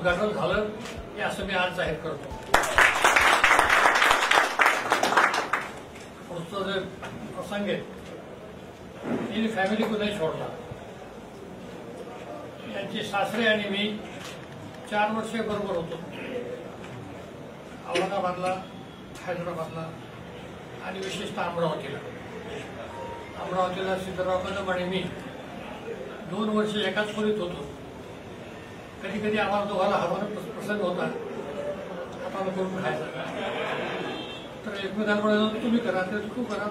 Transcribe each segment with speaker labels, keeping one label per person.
Speaker 1: उद्घाटन झालं हे असं मी आज जाहीर करतो. पुढचं जे प्रसंग आहे ही फॅमिली को नाही सोडला. यांचे सासरे आणि मी 4 वर्षे बरोबर होतो. औरंगाबादला, हैदराबादला आणि विशेषतः अमरावतीला सिद्धराव कदम आणि मी 2 वर्ष एकाच खोलीत होतो. कधी कधी आम्हाला दोघांना हरवणं प्रसंग होता. हाताला करून खायचा तर एकमेकांकडे तुम्ही करा, तू करा.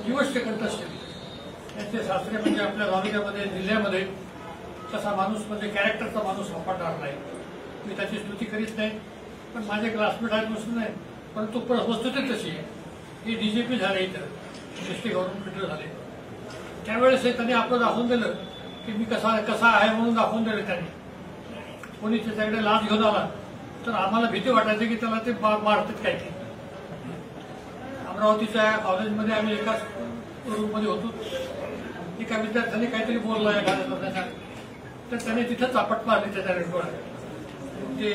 Speaker 1: दिवस सेकंद असतील. त्यांचे सासरे म्हणजे आपल्या तालुक्यामध्ये, जिल्ह्यामध्ये तसा माणूस म्हणजे कॅरेक्टरचा माणूस सापडणार नाही. मी त्याची स्तुती करीत नाही, पण माझे क्लासमेट आहेत नसून नाही, परंतु वस्तुस्थिती तशी आहे. ही डीजीपी झाले, इथं डिस्ट्रिक्ट गव्हर्नमेंट झाले. त्यावेळेस त्यांनी आपलं दाखवून दिलं की मी कसा आहे म्हणून दाखवून दिलं त्यांनी. कोणी त्याच्याकडे लाच घेऊन आला तर आम्हाला भीती वाटायची की त्याला ते मारतात काय. अमरावतीच्या कॉलेजमध्ये आम्ही एकाच रूममध्ये होतो. एका विद्यार्थ्याने काहीतरी बोलला एखाद्या तर त्याने तिथं चापट मारली त्याच्या रेडवर. ते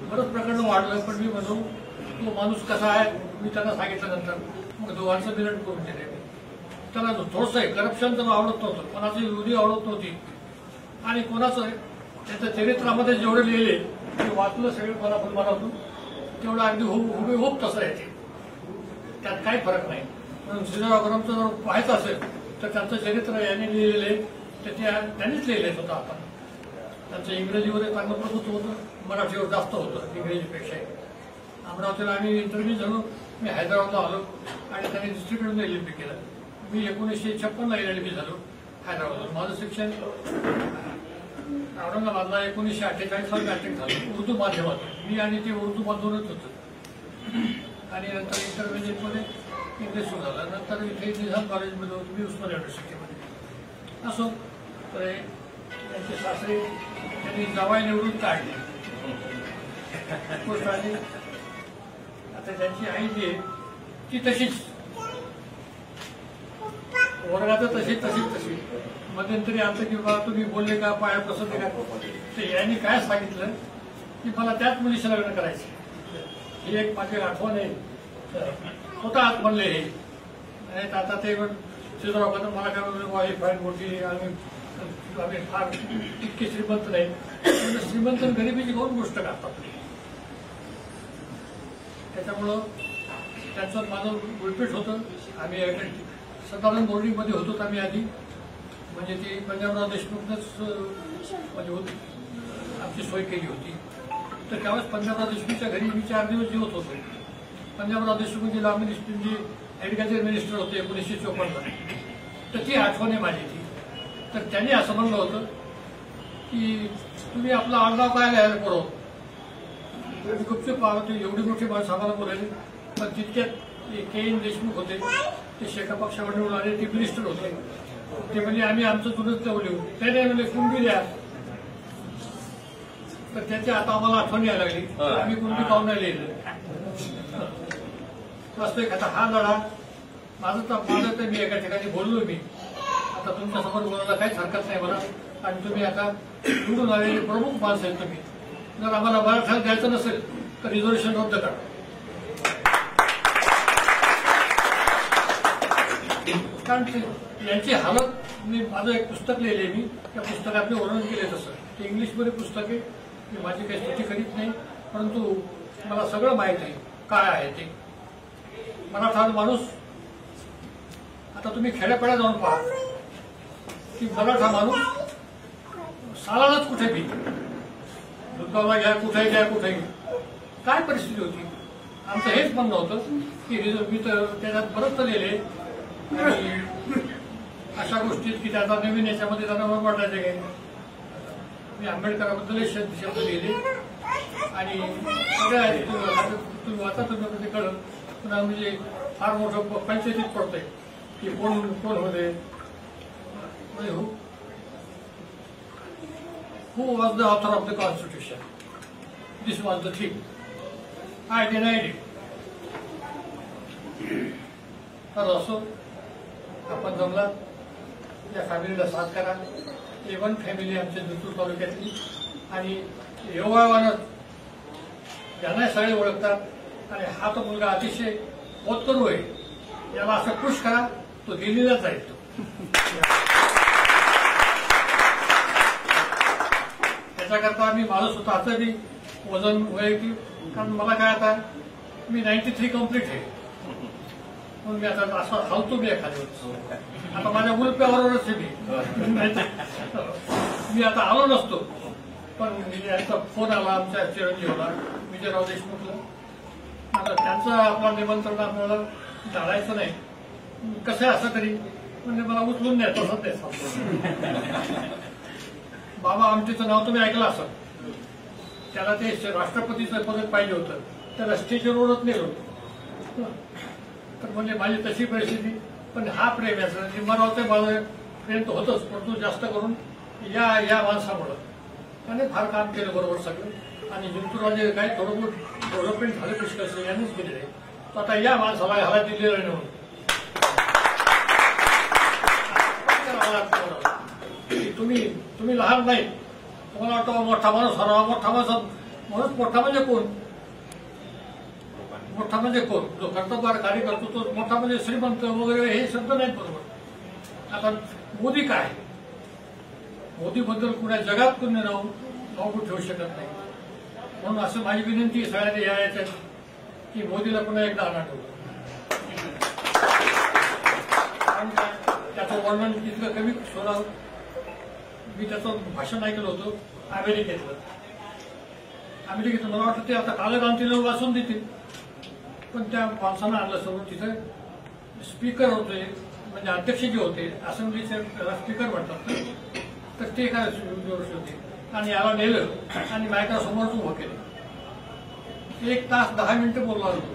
Speaker 1: बरंच प्रकरण वाढलं, पण मी म्हणू तो माणूस कसा आहे मी त्यांना सांगितल्यानंतर मग दोघांचं मिलन करून दिले. त्याला थोडंसं करप्शन तर आवडत नव्हतं, कोणाची विरोधी आवडत नव्हती आणि कोणाचं त्याच्या चरित्रामध्ये जेवढे लिहिले ते वाचलं सगळे मनातून तेवढं अगदी हुबेहूब तसं आहे ते. त्यात काही फरक नाही. पण सिद्धराव कदमचं जर पाहायचं असेल तर त्यांचं चरित्र यांनी लिहिलेले त्यांनीच लिहिलेच होतं. आपण त्यांचं इंग्रजीवर चांगलं प्रभुत्व होतं, मराठीवर जास्त होतं इंग्रजीपेक्षाही. अमरावतीला आम्ही इंटरव्ह्यू झालो. मी हैदराबादला आलो आणि त्यांनी डिस्ट्रिक्टमध्ये एलएलबी केलं. मी 1956ला एलएलबी झालो हैदराबादला. माझं शिक्षण औरंगाबादला 1948ला मॅट्रिक झालं उर्दू माध्यमातून. मी आणि ते उर्दू मधूनच होतं. आणि नंतर इंटरमिजिएटमध्ये इंग्लिश सुरू झालं. नंतर इथे निझाम कॉलेजमध्ये होतो मी, उस्मानिया युनिव्हर्सिटीमध्ये. असो तर त्यांचे सासरे त्यांनी जावाई निवडून काढले. गोष्ट आली. आता त्यांची आई जी आहे ती तशीच वर्गात तशी मध्यंतरी आमचं की बाबा तुम्ही बोलले का, पाया पसंत का, तर यांनी काय सांगितलं की मला त्याच मुलीशी लग्न करायचं. ही एक माझी आठवण आहे. स्वतः आत म्हणले हे. आता ते सिद्धराव कदम मला काय म्हणलं ही फाईल मोठी, आम्ही फार इतके श्रीमंत नाही. श्रीमंत गरिबीची दोन गोष्ट करतात. त्याच्यामुळं त्यांचं माझं उलपीट होतं. आम्ही सदानंद बोर्डिंगमध्ये होतो आम्ही आधी. म्हणजे ती पंजाबराव देशमुखनंच म्हणजे होती आमची सोय केली होती. तर त्यावेळेस पंजाबराव देशमुखच्या घरी मी 4 दिवस जेवत होतो. पंजाबराव देशमुख जे लॉ मिनिस्टर जे ऍग्रिकल्चर मिनिस्टर होते 1954ला, तर ती आठवण आहे माझी ती. तर त्यांनी असं म्हणलं होतं की तुम्ही आपलं आडनाव काय लिहायला पुरव. गुपचूप पाहतो एवढी मोठी माणसं आम्हाला बोलायली. पण तितक्यात के.एन. देशमुख होते, ते शेका पक्षावर निवडून आले, ते मिनिस्टर होते. ते म्हणजे आम्ही आमचं जुनच नाव लिहू. त्याने म्हणजे कुंडी द्या. तर त्याची आता आम्हाला आठवण यायला लागली. आम्ही कुंडी पाहून नाही लिहिलं. वास्तविक आता हा लढा माझं तर मी एका ठिकाणी बोललो. मी आता तुमच्यासमोर बोलायला काहीच हरकत नाही मला. आणि तुम्ही आता निवडून आलेले प्रमुख माणसं आहेत तुम्ही. जर आम्हाला मराठा द्यायचं नसेल तर रिझर्वेशन रद्द करा. कारण यांची हालत मी माझं एक पुस्तक लिहिले. मी त्या पुस्तकातले वर्णन केले तसं. ते इंग्लिशमध्ये पुस्तक आहे. मी माझी काही स्तुती करीत नाही, परंतु मला सगळं माहीत आहे काय आहे ते. मराठा माणूस आता तुम्ही खेड्यापाड्यात जाऊन पहा की मराठा माणूस सालालाच कुठे बी दुधाला घ्या, कुठेही घ्या, कुठेही. काय परिस्थिती होती. आमचं हेच म्हणणं होतं की मी तर त्याच्यात बरंच लिहिले आणि अशा गोष्टीत की त्याचा नवीन याच्यामध्ये त्यांना वाटायचं काय. मी आंबेडकरांबद्दल शब्द लिहिले आणि सगळ्या तुम्ही वाचा तुम्ही कळलं. पुन्हा म्हणजे फार मोठं पंचायतीत पडतंय की कोण होते. Who was the author of the Constitution? This was the thing. I denied it. तर असो आपण जमला या फॅमिलीला साथ करा. A1 फॅमिली आमच्या जिंतूर तालुक्यातली आणि योगायोगानं यांना सगळे ओळखतात आणि हा तो मुलगा अतिशय होतकरू आहे, याला असं खुश करा, तो दिल्लीला जाईल. त्याच्याकरता मी माझं स्वतःचं बी वजन वैयक्तिक, कारण मला काय आता मी 93 कम्प्लीट आहे, म्हणून मी आता असं हलतो मी एखाद्या आता माझ्या उलप्यावरच आहे मी आता आलो नसतो, पण यांचा फोन आला आमच्या चिरंजीवला विजयराव देशमुखला. आता त्यांचं आपलं निमंत्रण आपल्याला टाळायचं नाही, कसं असं तरी म्हणजे मला उचलून द्या तसंच द्यायचं. बाबा आमटीचं नाव तुम्ही ऐकलं असं, त्याला ते राष्ट्रपतीचं पद पाहिजे होतं, त्याला स्टेजवरच नेलं होतं. तर म्हणजे माझी तशी परिस्थिती, पण हा प्रेम याचा निंबारावचं माझं प्रेम तर होतंच, परंतु जास्त करून या माणसामुळं त्याने फार काम केलं बरोबर सगळं. आणि जिंतूरराजे काही थोडं बहुत डेव्हलपमेंट झालं पुष्कळ यांनीच केलेलं आहे. तर आता या माणसाला ह्याला दिलेलं नाही म्हणून तुम्ही लहान नाही, तुम्हाला वाटतं मोठा माणूस हवा, मोठा माणूस मोठा म्हणजे कोण, मोठा म्हणजे कोण, जो कर्तव्य कार्य करतो तो मोठा म्हणजे श्रीमंत वगैरे हे शब्द नाहीत बरोबर. आता मोदी काय, मोदीबद्दल कुणा जगात कुणी नाव ठेवू शकत नाही. म्हणून असं माझी विनंती सगळ्यांनी या याच्यात की मोदीला पुन्हा एकदा आणा ठेवलं. त्याचं वर्णन इतकं कमी सोडावं. मी त्याचं भाषण ऐकलं होतं अमेरिकेतलं मला वाटतं ते आता कालक्रांतीला वाचून देतील, पण त्या माणसानं आणलं समोर. तिथं स्पीकर होते, म्हणजे अध्यक्ष जे होते असेंब्लीचे स्पीकर म्हणतात, तर ते काय वर्ष होते आणि याला नेलं आणि मायक्रासमोरच उभं केलं. 1 तास 10 मिनिटं बोलला होतो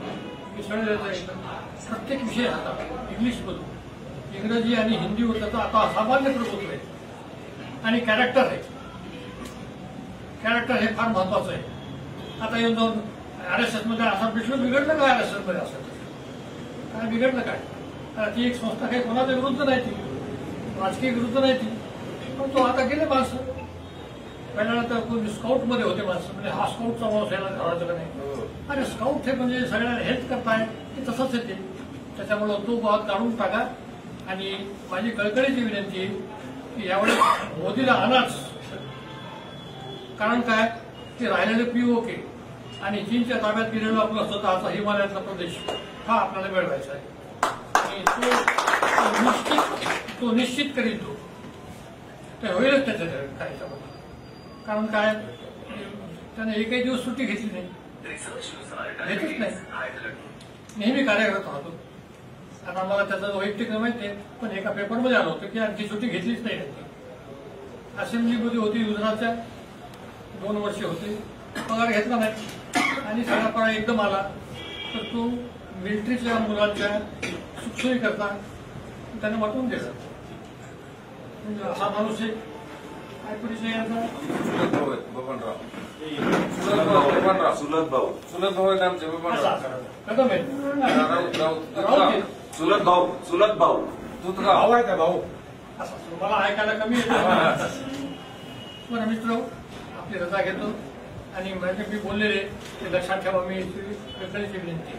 Speaker 1: मी सगळं प्रत्येक विषय होता इंग्लिशमधून, इंग्रजी आणि हिंदीवर त्याचा आता सामान्य प्रभुत्व आहे. आणि कॅरेक्टर आहे, कॅरेक्टर हे फार महत्वाचं आहे. आता येऊन जाऊन RSS मध्ये असं विश्व बिघडलं का, RSS मध्ये असं काय बिघडलं काय, ती एक संस्था काही कोणाच्या विरुद्ध नाही, ती राजकीय विरुद्ध नाही ती, पण तो आता गेले माणसं. पहिल्यांदा तर कोणी स्काउटमध्ये होते माणसं, म्हणजे हा स्काउटचा माणूस याला घालायचं का नाही, आणि स्काउट हे म्हणजे सगळ्यांना हेल्प करताय ते तसंच येते. त्याच्यामुळं तो वाद काढून टाका. आणि माझी कळकळीची विनंती आहे की यावेळेस मोदीला आणाच, कारण काय की राहिलेले POK आणि चीनच्या ताब्यात गेलेला आपला स्वतःचा हिमालयातला प्रदेश हा आपल्याला मिळवायचा आहे. आणि तो निश्चित करील, तो ते होईलच त्याच्या कार्यक्रमात. कारण काय त्याने एकही दिवस सुट्टी घेतली नाही, घेतलीच नाही, नेहमी कार्यरत राहतो. आता मला त्याचं वैयक्तिक माहिती आहे, पण एका पेपरमध्ये आलं होतं की आणखी सुट्टी घेतलीच नाही. असेंब्लीमध्ये होती गुजरातच्या, 2 वर्षे होते, पगार घेतला नाही आणि सगळा पगार एकदम आला. तर तो मिलिटरीच्या मुलांच्या सुखसोयी करता त्याने वाटून दिलं. म्हणजे असा माणूस आहे. काय परिचय यांचा?
Speaker 2: सुलत भाऊ आहे आमचे
Speaker 1: कदम आहे,
Speaker 2: सुलत भाऊ
Speaker 1: तू भाऊ आहे का भाऊ, असं मला ऐकायला कमी येतं. बरं मित्र, आपली रजा घेतो आणि म्हणजे मी बोललेले ते लक्षात ठेवा. मी कळकळीची विनंती